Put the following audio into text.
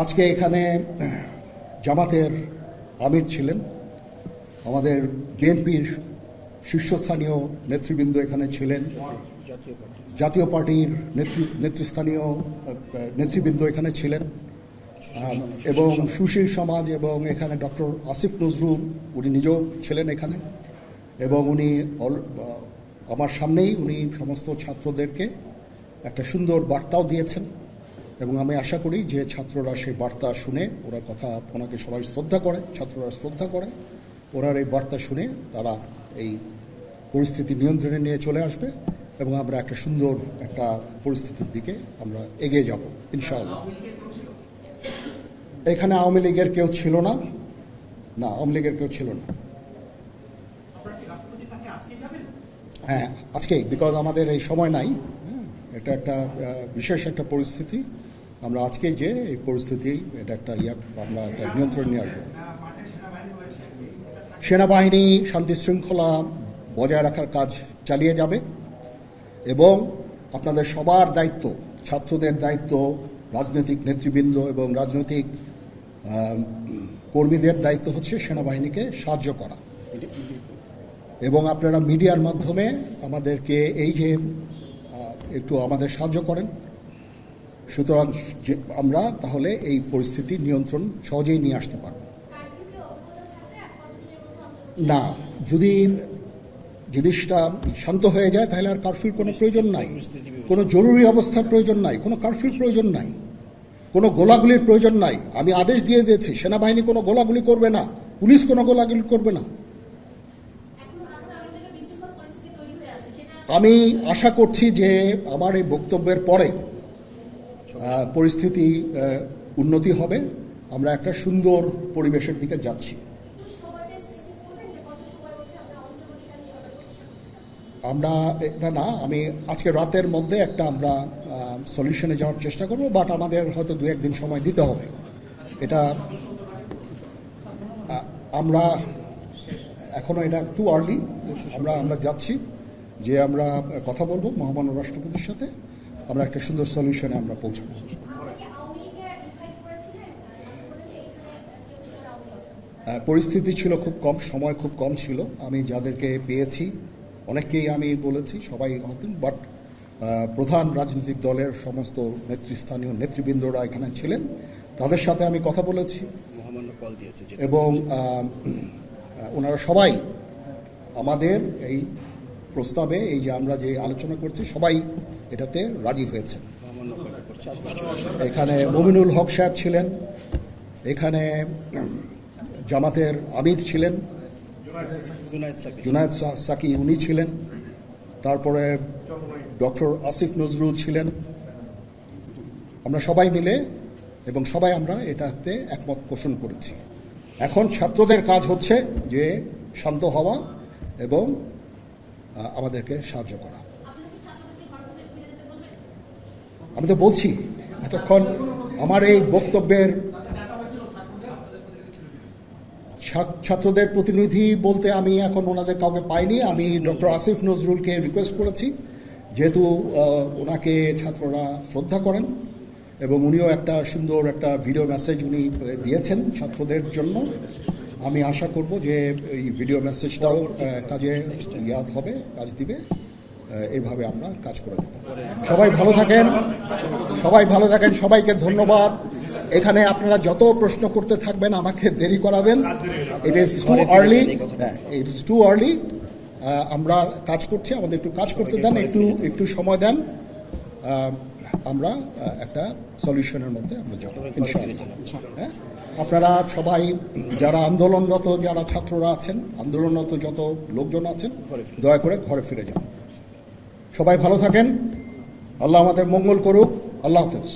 আজকে এখানে জামাতের আমির ছিলেন, আমাদের বিএনপির শীর্ষস্থানীয় নেতৃবৃন্দ এখানে ছিলেন, জাতীয় পার্টির নেতৃস্থানীয় নেতৃবৃন্দ এখানে ছিলেন এবং সুশীল সমাজ এবং এখানে ডক্টর আসিফ নজরুল উনি নিজেও ছিলেন এখানে এবং উনি আমার সামনেই উনি সমস্ত ছাত্রদেরকে একটা সুন্দর বার্তাও দিয়েছেন এবং আমি আশা করি যে ছাত্ররা সেই বার্তা শুনে ওনার কথা ওনাকে সবাই শ্রদ্ধা করে, ছাত্ররা শ্রদ্ধা করে, ওনার এই বার্তা শুনে তারা এই পরিস্থিতি নিয়ন্ত্রণে নিয়ে চলে আসবে এবং আমরা একটা সুন্দর একটা পরিস্থিতির দিকে আমরা এগিয়ে যাব ইনশাআল্লাহ। এখানে আওয়ামী লীগের কেউ ছিল না, আওয়ামী লীগের কেউ ছিল না। হ্যাঁ, আজকেই, বিকজ আমাদের এই সময় নাই, এটা একটা বিশেষ একটা পরিস্থিতি, আমরা আজকেই যে এই পরিস্থিতি এটা একটা আমরা একটা নিয়ন্ত্রণ নিয়ে আসবো। সেনাবাহিনী শান্তি শৃঙ্খলা বজায় রাখার কাজ চালিয়ে যাবে এবং আপনাদের সবার দায়িত্ব, ছাত্রদের দায়িত্ব, রাজনৈতিক নেতৃবৃন্দ এবং রাজনৈতিক কর্মীদের দায়িত্ব হচ্ছে সেনাবাহিনীকে সাহায্য করা এবং আপনারা মিডিয়ার মাধ্যমে আমাদেরকে এই যে একটু আমাদের সাহায্য করেন, সুতরাং আমরা তাহলে এই পরিস্থিতি নিয়ন্ত্রণ সহজেই নিয়ে আসতে পারব। না, যদি জিনিসটা শান্ত হয়ে যায় তাহলে আর কারফিউর কোনো প্রয়োজন নাই, কোনো জরুরি অবস্থার প্রয়োজন নাই, কোনো কারফিউর প্রয়োজন নাই, কোনো গোলাগুলির প্রয়োজন নাই। আমি আদেশ দিয়ে দিয়েছি সেনাবাহিনী কোনো গোলাগুলি করবে না, পুলিশ কোনো গোলাগুলি করবে না। আমি আশা করছি যে আমার এই বক্তব্যের পরে পরিস্থিতি উন্নতি হবে, আমরা একটা সুন্দর পরিবেশের দিকে যাচ্ছি। আমরা এটা না, আমি আজকে রাতের মধ্যে একটা আমরা সলিউশনে যাওয়ার চেষ্টা করব, বাট আমাদের হয়তো 2-1 দিন সময় দিতে হবে। এটা আমরা এখনো এটা টু আর্লি, আমরা যাচ্ছি যে আমরা কথা বলবো মহামান্য রাষ্ট্রপতির সাথে, আমরা একটা সুন্দর সলিউশনে আমরা পৌঁছাবো। পরিস্থিতি ছিল খুব কম, সময় খুব কম ছিল। আমি যাদেরকে পেয়েছি অনেককেই আমি বলেছি, সবাই হতেন, বাট প্রধান রাজনৈতিক দলের সমস্ত নেতৃস্থানীয় নেতৃবৃন্দরা এখানে ছিলেন, তাদের সাথে আমি কথা বলেছি এবং ওনারা সবাই আমাদের এই প্রস্তাবে, এই যে আমরা যে আলোচনা করছি, সবাই এটাতে রাজি হয়েছেন। এখানে মমিনুল হক সাহেব ছিলেন, এখানে জামাতের আমির ছিলেন, জুনায়েদ সাকি উনি ছিলেন, তারপরে ডক্টর আসিফ নজরুল ছিলেন। আমরা সবাই মিলে এবং সবাই আমরা এটাতে একমত পোষণ করেছি। এখন ছাত্রদের কাজ হচ্ছে যে শান্ত হওয়া এবং আমাদেরকে সাহায্য করা। আমি তো বলছি এতক্ষণ আমার এই বক্তব্যের ছাত্রদের প্রতিনিধি বলতে আমি এখন ওনাদের কাউকে পাইনি। আমি ডক্টর আসিফ নজরুলকে রিকোয়েস্ট করেছি, যেহেতু ওনাকে ছাত্ররা শ্রদ্ধা করেন এবং উনিও একটা সুন্দর একটা ভিডিও মেসেজ উনি দিয়েছেন ছাত্রদের জন্য। আমি আশা করব যে এই ভিডিও মেসেজটাও কাজে হবে, কাজ দিবে, এইভাবে আমরা কাজ করে দেব। সবাই ভালো থাকেন, সবাইকে ধন্যবাদ। এখানে আপনারা যত প্রশ্ন করতে থাকবেন আমাকে দেরি করাবেন, ইট ইজ টু আর্লি। আমরা কাজ করছি, আমাদের একটু কাজ করতে দেন, একটু সময় দেন, আমরা একটা সলিউশনের মধ্যে আমরা যাব ইনশাআল্লাহ। হ্যাঁ, আপনারা সবাই যারা আন্দোলনরত, যারা ছাত্ররা আছেন, আন্দোলনরত যত লোকজন আছেন, দয়া করে ঘরে ফিরে যান। সবাই ভালো থাকেন, আল্লাহ আমাদের মঙ্গল করুক। আল্লাহ হাফেজ।